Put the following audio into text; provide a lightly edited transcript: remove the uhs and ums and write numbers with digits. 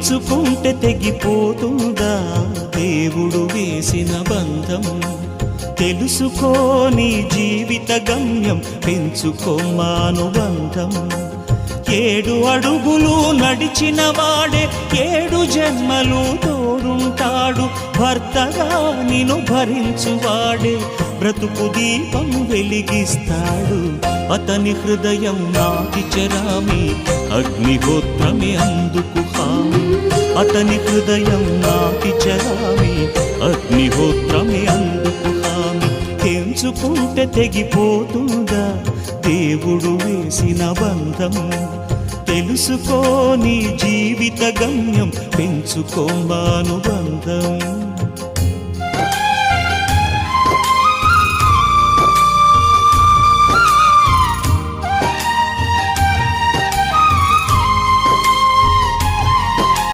తెంచుకుంటే తెగిపోతుందా దేవుడు వేసిన బంధం? తెలుసుకో నీ జీవిత గమ్యం, పెంచుకో మానుబంధం. 7 అడుగులు నడిచిన వాడే 7 జన్మలు తోడుంటాడు. భర్తగా నిన్ను భరించువాడే బ్రతుకు దీపం వెలిగిస్తాడు. అతని హృదయం నాటి చెరామి, అగ్నిహోత్రమే అందుకు హామీ. అతని హృదయం నాటి చెరామి, అగ్నిహోత్రమే అందుకు హామీ. తెంచుకుంటే తెగిపోతుందా దేవుడు వేసిన బంధం? తెలుసుకో నీ జీవిత గమ్యం, పెంచుకో మానుబంధం.